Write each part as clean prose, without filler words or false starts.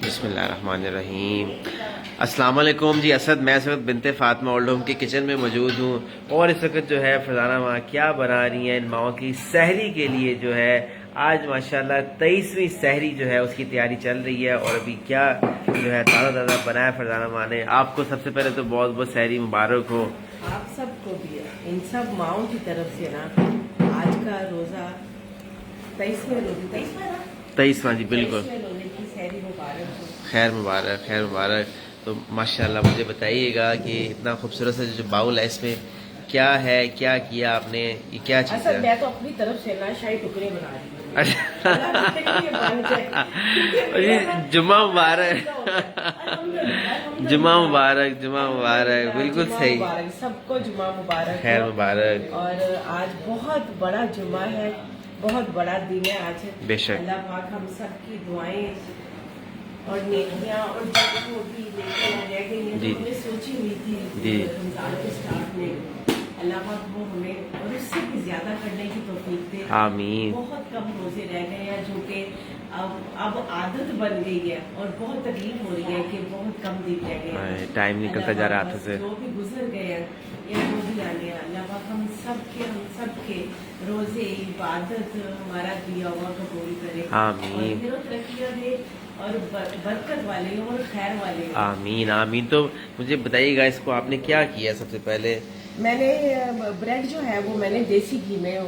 بسم اللہ الرحمن الرحیم۔ السلام علیکم جی۔ اسد میں اس وقت بنت فاطمہ اولڈ ہوم کے کچن میں موجود ہوں، اور اس وقت جو ہے فرزانہ ماں کیا بنا رہی ہیں ان ماؤں کی سحری کے لیے۔ جو ہے آج ماشاءاللہ 23ویں سحری جو ہے اس کی تیاری چل رہی ہے، اور ابھی کیا جو ہے تازہ تازہ بنایا فرزانہ ماں نے۔ آپ کو سب سے پہلے تو بہت بہت سحری مبارک ہو۔ آپ سب کو بھی ان سب ماؤں کی طرف سے نا آج کا روزہ 23واں جی بالکل، روزے کی سحری مبارک ہو۔ خیر مبارک خیر مبارک۔ تو ماشاءاللہ مجھے بتائیے گا کہ اتنا خوبصورت سا جو باؤل ہے اس میں کیا ہے، کیا کیا آپ نے، یہ کیا چیز اصل ہے؟ میں تو اپنی طرف سے نا شاہی ٹکڑے بنا رہی ہوں۔ جی جمعہ مبارک، جمعہ مبارک، جمعہ مبارک، بالکل صحیح، سب کو جمعہ مبارک، خیر مبارک۔ اور آج بہت بڑا جمعہ ہے، بہت بڑا دن ہے آج۔ بے شک اللہ پاک ہم سب کی دعائیں اور نیکیاں اور جو بھی نیکیاں رہ گئی ہیں جو ہم نے سوچی ہوئی تھی رمضان کے سٹارٹ میں، اللہ پاک وہ ہمیں اور اس سے بھی زیادہ کرنے کی توفیق دے۔ آمین۔ بہت کم روزے رہ گئے ہیں جو کہ اب عادت بن گئی ہے، اور بہت تکلیف ہو رہی ہے کہ بہت کم دن رہ گئے ہیں، ٹائم نکلتا جا رہا ہاتھ سے۔ جو بھی گزر گئے ہیں یا جو بھی آنے ہیں، اللہ پاک ہم سب کے روزے عبادت ہمارا دیا ہوا قبول کرے، آمین، اور ترقیاں دے اور برکت والے اور خیر والے۔ آمین آمین۔ تو مجھے بتائیے گا اس کو آپ نے کیا کیا سب سے پہلے؟ میں نے بریڈ جو ہے وہ میں نے دیسی گھی میں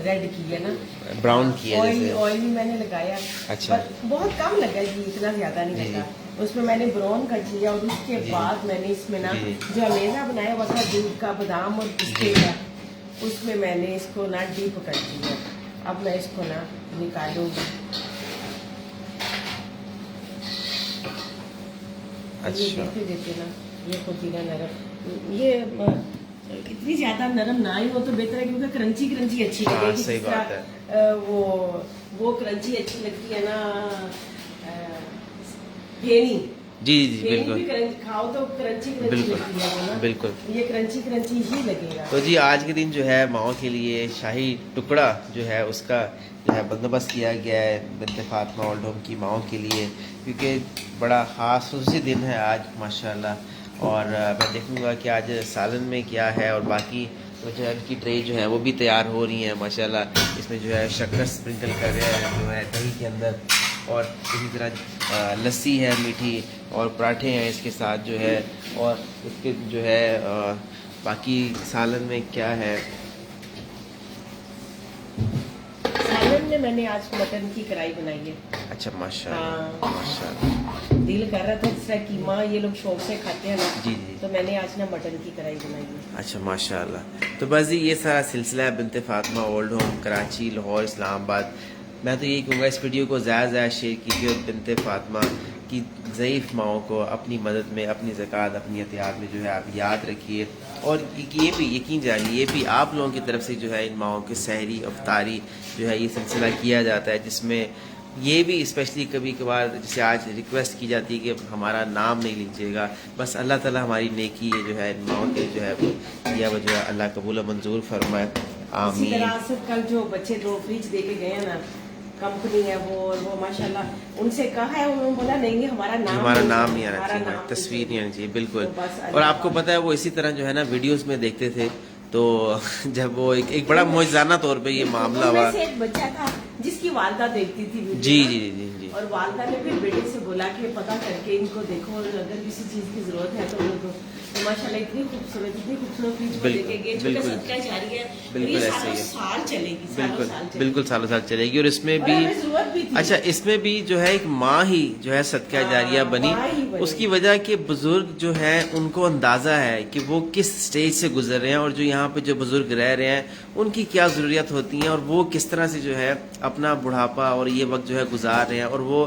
ریڈ کی ہے نا، براؤن کیا جیسے؟ آئل بھی میں نے لگایا، اچھا، بہت کم لگا جی، اتنا زیادہ نہیں لگا۔ اس میں نے براؤن کر دیا، اور اس کے بعد میں نے اس میں نا جو امیزا بنایا ہوا تھا دودھ کا، بادام اور پستے کا، اس میں نے اس کو نا ڈیپ کر دیا۔ اب میں اس کو نا نکالوں گی۔ اچھا، دیتے نا یہ پودینہ نرم، یہ اتنی زیادہ نرم نہ ہی ہو تو بہتر ہے، کیونکہ کرنچی کرنچی اچھی لگے گی۔ صحیح بات ہے۔ وہ کرنچی اچھی لگتی ہے نا، پھینی جی جی بالکل کھاؤ تو کرنچی کرنچی لگتی ہے، بالکل۔ یہ کرنچی کرنچی ہی لگے گا۔ تو جی آج کے دن جو ہے ماؤں کے لیے شاہی ٹکڑا جو ہے اس کا جو ہے بندوبست کیا گیا ہے بنت فاطمہ اولڈ ہوم کی ماؤں کے لیے، کیونکہ بڑا خاص خصوصی دن ہے آج ماشاءاللہ۔ اور میں دیکھوں گا کہ آج سالن میں کیا ہے، اور باقی جو ہے ان کی ٹرے جو ہے وہ بھی تیار ہو رہی ہیں ماشاءاللہ۔ اس میں جو ہے شکر اسپرنکل کر رہے ہیں جو ہے دہی کے اندر، اور اسی طرح لسی ہے میٹھی، اور پراٹھے ہیں اس کے ساتھ جو ہے، اور اس کے جو ہے باقی سالن میں کیا ہے؟ سالن میں نے آج مٹن کی کڑھائی بنائی ہے۔ اچھا ماشاءاللہ ماشاءاللہ، دل کر رہا تھا جس طرح قیمہ یہ لوگ شوق سے کھاتے ہیں نا، جی جی، تو میں نے آج نا مٹن کی کڑھائی بنائی ہے۔ اچھا ماشاءاللہ۔ تو بس جی یہ سارا سلسلہ ہے بنت فاطمہ اولڈ ہوم، کراچی، لاہور، اسلام آباد۔ میں تو یہی کہوں گا اس ویڈیو کو زیادہ سے زیادہ شیئر کیجیے، اور بنت فاطمہ کی ضعیف ماؤں کو اپنی مدد میں، اپنی زکوٰۃ، اپنی احتیاط میں جو ہے آپ یاد رکھیے، اور یہ بھی یقین جانیے یہ بھی آپ لوگوں کی طرف سے جو ہے ان ماؤں کی سحری افطاری جو ہے یہ سلسلہ کیا جاتا ہے، جس میں یہ بھی اسپیشلی کبھی کبھار جسے آج ریکویسٹ کی جاتی ہے کہ ہمارا نام نہیں لیجیے گا، بس اللہ تعالیٰ ہماری نیکی جو ہے ان ماؤں کے جو ہے وہ کیا وہ جو ہے اللہ قبول و منظور فرمائے، اسی آمین۔ طرح سے کل جو بچے 2 فریج دے کے گئے ہیں نا، کمپنی ہے وہ ماشاءاللہ ان سے کہا ہے، انہوں نے بولا نہیں ہمارا نام نہیں آنا چاہیے، تصویر نہیں آنی چاہیے، بالکل۔ بس اور آپ کو پتہ ہے وہ اسی طرح جو ہے نا ویڈیوز میں دیکھتے تھے، تو جب وہ ایک بڑا معجزانہ طور پہ یہ معاملہ ہوا، ایک بچہ تھا جس کی والدہ دیکھتی تھی ویڈیو، جی جی جی جی، اور والدہ نے پھر بیٹے سے بولا کہ پتہ کر کے ان کو دیکھو، اور اگر کسی چیز کی ضرورت ہے تو ان کو، ماشاءاللہ اتنی خوبصورت فریج کو لے کے گئے، جو کہ صدقہ جاریہ ہے، بالکل ایسے ہی سال چلے گی، بالکل سالوں سال چلے گی۔ اور اس میں بھی اچھا اس میں بھی جو ہے ایک ماں ہی جو ہے صدقہ جاریہ بنی، اس کی وجہ کہ بزرگ جو ہے ان کو اندازہ ہے کہ وہ کس سٹیج سے گزر رہے ہیں، اور جو یہاں پہ جو بزرگ رہ رہے ہیں ان کی کیا ضروریات ہوتی ہیں، اور وہ کس طرح سے جو ہے اپنا بڑھاپا اور یہ وقت جو ہے گزار رہے ہیں، اور وہ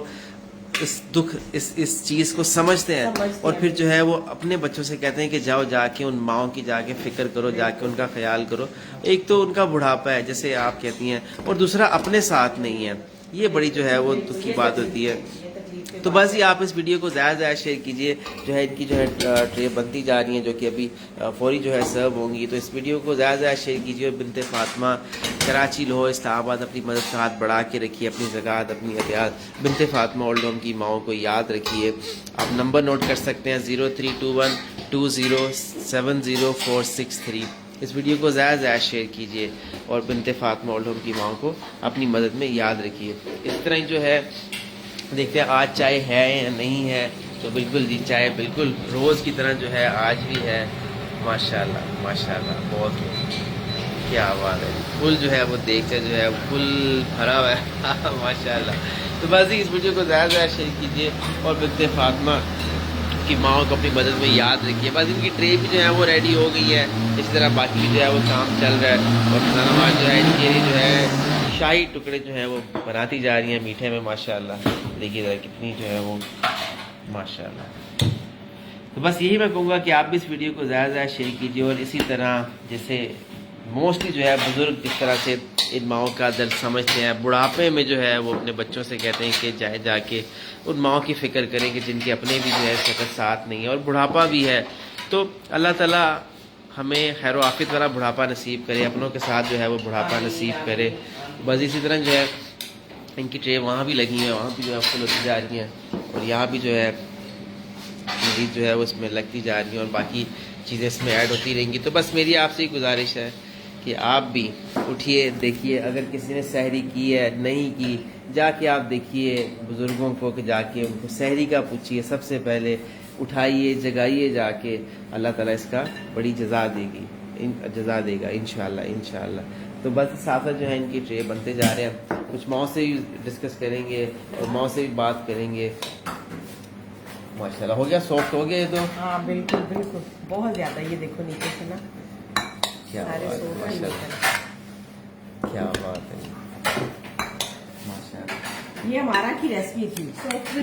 اس دکھ اس چیز کو سمجھتے ہیں، اور پھر جو ہے وہ اپنے بچوں سے کہتے ہیں کہ جاؤ جا کے ان ماؤں کی جا کے فکر کرو، جا کے ان کا خیال کرو۔ ایک تو ان کا بڑھاپا ہے جیسے آپ کہتی ہیں، اور دوسرا اپنے ساتھ نہیں ہے، یہ بڑی جو ہے وہ دکھ کی بات ہوتی ہے۔ تو بس یہ آپ اس ویڈیو کو زیادہ زیادہ شیئر کیجئے. جو ہے ان کی جو ہے ٹرے بنتی جا رہی ہیں جو کہ ابھی فوری جو ہے سرو ہوں گی. تو اس ویڈیو کو زیادہ زیادہ شیئر کیجئے. اور بنت فاطمہ کراچی لاہور اسلام آباد اپنی مدد کا ہاتھ بڑھا کے رکھیے. اپنی زکوٰۃ اپنی عطیات بنت فاطمہ اولڈ ہوم کی ماؤں کو یاد رکھیے. آپ نمبر نوٹ کر سکتے ہیں 0321207046 اس ویڈیو کو زیادہ زیادہ شیئر کیجئے اور بنت فاطمہ اولڈ ہوم کی ماؤں کو اپنی مدد میں یاد رکھیے. اس طرح ہی جو ہے دیکھتے ہیں آج چائے ہے یا نہیں ہے. تو بالکل جی چائے بالکل روز کی طرح جو ہے آج بھی ہے. ماشاءاللہ ماشاءاللہ بہت کیا بات ہے. پھول جو ہے وہ دیکھتے جو ہے پھول بھرا ہوا ہے ماشاءاللہ. تو بس اس ویڈیو کو زیادہ زیادہ شیئر کیجیے اور بنت فاطمہ کی ماؤں کو اپنی مدد میں یاد رکھیے. بس ان کی ٹرے بھی جو ہے وہ ریڈی ہو گئی ہے. اس طرح باقی بھی جو ہے وہ کام چل رہا ہے. اور نواد جو ہے ان کے جو ہے شاہی ٹکڑے جو ہیں وہ بناتی جا رہی ہیں میٹھے میں ماشاءاللہ. دیکھیے ذرا کتنی جو ہے وہ ماشاءاللہ. تو بس یہی میں کہوں گا کہ آپ بھی اس ویڈیو کو زیادہ زیادہ شیئر کیجیے. اور اسی طرح جیسے موسٹلی جو ہے بزرگ جس طرح سے ان ماؤں کا درد سمجھتے ہیں بڑھاپے میں جو ہے وہ اپنے بچوں سے کہتے ہیں کہ جا کے ان ماؤں کی فکر کریں کہ جن کے اپنے بھی جو ہے اس وقت ساتھ نہیں ہے اور بڑھاپا بھی ہے. تو اللہ تعالیٰ ہمیں خیر و عافیت والا بڑھاپا نصیب کرے. اپنوں کے ساتھ جو ہے وہ بڑھاپا نصیب کرے. بس اسی طرح جو ہے ان کی ٹرے وہاں بھی لگی ہیں وہاں بھی جو ہے فل ہوتی جا رہی ہیں. اور یہاں بھی جو ہے مزید جو ہے وہ اس میں لگتی جا رہی ہیں اور باقی چیزیں اس میں ایڈ ہوتی رہیں گی. تو بس میری آپ سے ہی گزارش ہے کہ آپ بھی اٹھیے دیکھیے. اگر کسی نے سحری کی ہے نہیں کی جا کے آپ دیکھیے بزرگوں کو کہ جا کے ان کو سحری کا پوچھیے. سب سے پہلے اٹھائیے جگائیے جا کے. اللہ تعالیٰ اس کا بڑی جزا دے گا انشاءاللہ. تو بس ساتھ جو ہے ان کی ٹرے بنتے جا رہے ہیں. کچھ ماؤں سے بھی ڈسکس کریں گے اور ماؤں سے بھی بات کریں گے. ماشاءاللہ ہو گیا سافٹ ہو گیا یہ تو. ہاں بالکل بالکل بہت زیادہ. یہ دیکھو نیچے سے نا کیا بات ہے ماشاءاللہ کیا بات ہے ماشاءاللہ. یہ ہمارا کی ریسپی تھی.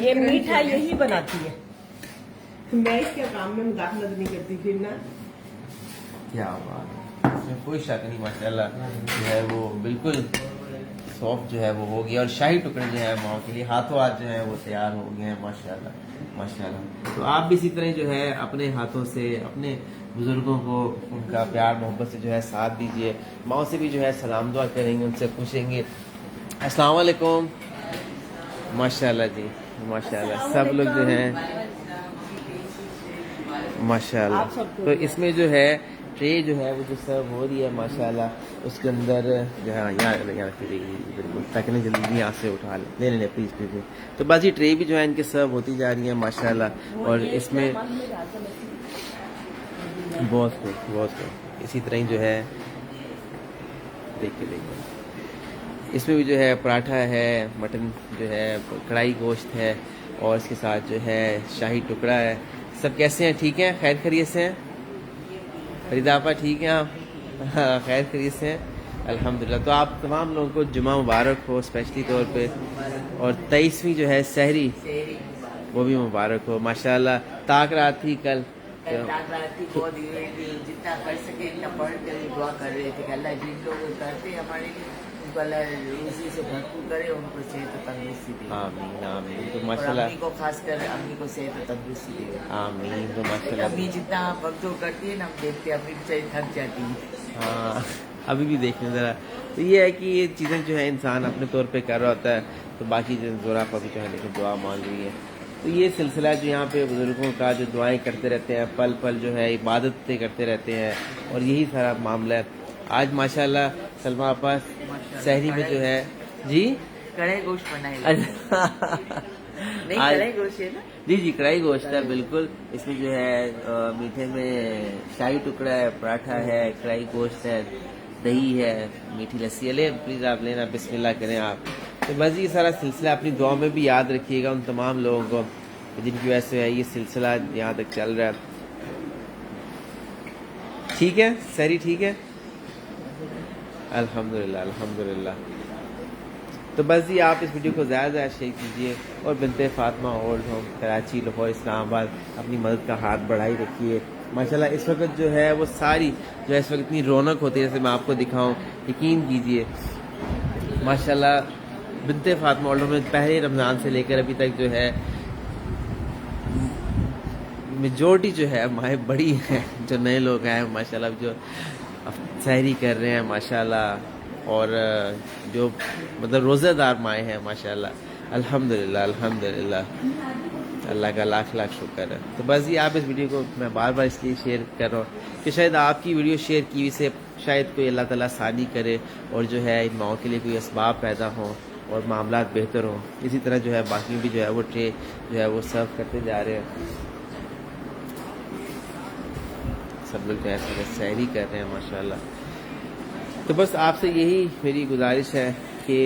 یہ میٹھا یہی بناتی ہے. میں اس کے کام میں مداخلت نہیں کرتی پھر نا. کیا بات ہے اس میں کوئی شک نہیں ماشاءاللہ جو ہے وہ بالکل سافٹ جو ہے وہ ہو گیا. اور شاہی ٹکڑے جو ہے ماؤں کے لیے ہاتھوں ہاتھ جو ہے وہ تیار ہو گئے ہیں ماشاءاللہ ماشاءاللہ. تو آپ بھی اسی طرح جو ہے اپنے ہاتھوں سے اپنے بزرگوں کو ان کا پیار محبت سے جو ہے ساتھ دیجیے. ماؤں سے بھی جو ہے سلام دعا کریں گے ان سے پوچھیں گے السلام علیکم. ماشاءاللہ جی ماشاءاللہ سب لوگ جو ہیں ماشاءاللہ. تو اس میں جو ہے ٹرے جو ہے وہ جو سرو ہو رہی ہے ماشاءاللہ اس کے اندر جو ہے یہاں بالکل تاکہ نہیں جلدی یہاں سے اٹھا لے پلیز. تو بس یہ ٹرے بھی جو ہے ان کے سرو ہوتی جا رہی ہیں ماشاءاللہ. اور اس میں بہت خوب اسی طرح ہی جو ہے دیکھیے اس میں بھی جو ہے پراٹھا ہے مٹن جو ہے کڑھائی گوشت ہے اور اس کے ساتھ جو ہے شاہی ٹکڑا ہے. سب کیسے ہیں ٹھیک ہیں خیر خیریت سے ہیں فریدہ آپا ٹھیک ہیں آپ خیر خیریت سے ہیں الحمدللہ. تو آپ تمام لوگوں کو جمعہ مبارک ہو اسپیشلی طور پہ. اور 23ویں جو ہے سحری وہ بھی مبارک ہو ماشاءاللہ. طاق رات تھی کل بہت جتنا کر سکے اتنا پڑھ کر دعا کر رہے تھے کہ اللہ جن لوگ کرتے ہمارے لیے ان کو اللہ روزی سے بھرپور کرے ان کو صحت و تندرستی دے. آمین آمین. تو اور ماشاءاللہ امی کو خاص کر امی کو صحت و تندرستی دے. آمین. تو ماشاءاللہ امی جتنا وقت کرتی ہے نا ہم دیکھتے ہیں امی بچاری تھک جاتی ہے. ہاں ابھی بھی دیکھنے ذرا. تو یہ ہے کہ یہ چیزیں جو ہے انسان اپنے طور پہ کر رہا ہوتا ہے. تو باقی جو زورا پر بھی جو ہے لیکن دعا مانگ رہی ہے. تو یہ سلسلہ جو یہاں پہ بزرگوں کا جو دعائیں کرتے رہتے ہیں پل پل جو ہے عبادتیں کرتے رہتے ہیں اور یہی سارا معاملہ ہے. آج ماشاءاللہ سلمہ آپا سحری میں جو ہے جی کڑھائی گوشت بنائے نہیں کڑھائی گوشت ہے نا جی کڑھائی گوشت ہے بالکل. اس میں جو ہے میٹھے میں شاہی ٹکڑا ہے پراٹھا ہے کڑھائی گوشت ہے دہی ہے میٹھی لسی ہے. لے پلیز آپ لینا بسم اللہ کریں آپ. تو بس یہ سارا سلسلہ اپنی دعاؤں میں بھی یاد رکھیے گا ان تمام لوگوں کو جن کی وجہ سے یہ سلسلہ یہاں تک چل رہا ہے. ٹھیک ہے سحری ٹھیک ہے الحمدللہ الحمدللہ. تو بس یہ آپ اس ویڈیو کو زیادہ زیادہ شیئر کیجیے اور بنت فاطمہ اولڈ ہوم کراچی لاہور اسلام آباد اپنی مدد کا ہاتھ بڑھائی رکھیے. ماشاءاللہ اس وقت جو ہے وہ ساری جو ہے اس وقت اتنی رونق ہوتی ہے جیسے میں آپ کو دکھاؤں. یقین کیجیے ماشاءاللہ بنت فاطمہ اولڈ ہوم میں پہلے رمضان سے لے کر ابھی تک جو ہے میجورٹی جو ہے مائیں بڑی ہیں، جو نئے لوگ ہیں ماشاءاللہ جو سحری کر رہے ہیں ماشاءاللہ، اور جو مطلب روزہ دار مائیں ہیں ماشاءاللہ، الحمدللہ الحمدللہ، اللہ کا لاکھ لاکھ شکر ہے۔ تو بس یہ آپ اس ویڈیو کو میں بار بار اس لیے شیئر کر رہا ہوں کہ شاید آپ کی ویڈیو شیئر کی سے شاید کوئی اللہ تعالیٰ آسانی کرے اور جو ہے ان ماؤں کے لیے کوئی اسباب پیدا ہوں اور معاملات بہتر ہوں۔ اسی طرح جو ہے باقی بھی جو ہے وہ ٹرے جو ہے وہ سرو کرتے جا رہے ہیں، سب لوگ جو ہے سحری کر رہے ہیں ماشاءاللہ۔ تو بس آپ سے یہی میری گزارش ہے کہ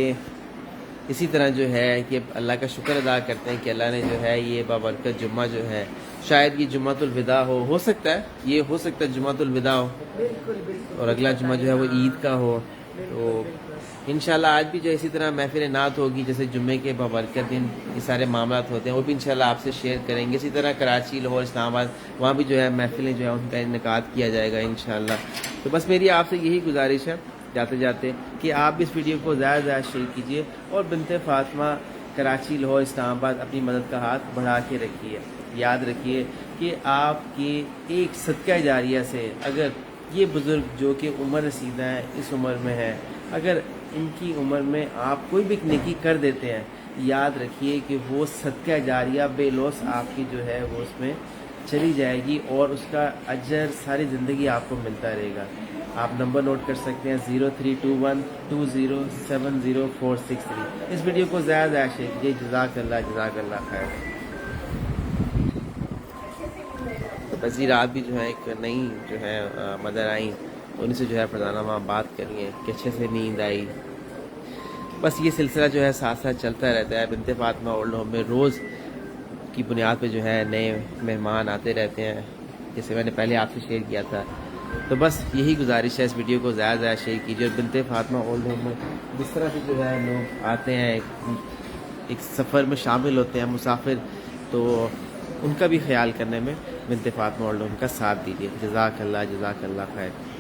اسی طرح جو ہے کہ اللہ کا شکر ادا کرتے ہیں کہ اللہ نے جو ہے یہ بابرکت جمعہ جو ہے، شاید یہ جمعۃ الوداع ہو سکتا ہے، یہ ہو سکتا ہے جمعۃ الوداع ہو بالکل بالکل، اور اگلا جمعہ جو ہے وہ عید کا ہو۔ تو انشاءاللہ آج بھی جو اسی طرح محفل نعت ہوگی، جیسے جمعے کے بابرکت دن یہ سارے معاملات ہوتے ہیں، وہ بھی انشاءاللہ آپ سے شیئر کریں گے۔ اسی طرح کراچی، لاہور، اسلام آباد وہاں بھی جو ہے محفلیں جو ہے ان کا انعقاد کیا جائے گا انشاءاللہ۔ تو بس میری آپ سے یہی گزارش ہے جاتے جاتے کہ آپ اس ویڈیو کو زیادہ سے زیادہ شیئر کیجیے اور بنت فاطمہ کراچی، لاہور، اسلام آباد اپنی مدد کا ہاتھ بڑھا کے رکھیے۔ یاد رکھیے کہ آپ کے ایک صدقہ جاریہ سے اگر یہ بزرگ جو کہ عمر رسیدہ ہیں، اس عمر میں ہیں، اگر ان کی عمر میں آپ کوئی بھی نیکی کر دیتے ہیں، یاد رکھیے کہ وہ صدقہ جاریہ بے لوث آپ کی جو ہے وہ اس میں چلی جائے گی اور اس کا اجر ساری زندگی آپ کو ملتا رہے گا۔ آپ نمبر نوٹ کر سکتے ہیں 0321207046 اس ویڈیو کو زیادہ زیادہ شیئر کیجیے۔ جزاک اللہ خیر۔ تو بس رات بھی جو ہے ایک نئی جو ہے مدر آئیں، ان سے جو ہے فردانہ ماں بات کریے کہ اچھے سے نیند آئی۔ بس یہ سلسلہ جو ہے ساتھ ساتھ چلتا رہتا ہے۔ بنت فاطمہ اولڈ ہوم میں روز کی بنیاد پہ جو ہے نئے مہمان آتے رہتے ہیں، جیسے میں نے پہلے آپ سے شیئر کیا تھا۔ تو بس یہی گزارش ہے، اس ویڈیو کو زیادہ زیادہ شیئر کیجیے اور بنت فاطمہ اولڈ ہوم میں جس طرح سے جو ہے لوگ آتے ہیں ایک سفر میں شامل ہوتے ہیں مسافر، تو ان کا بھی خیال کرنے میں بنت فاطمہ اولڈ ہوم کا ساتھ دیجیے۔ جزاک اللہ خیر۔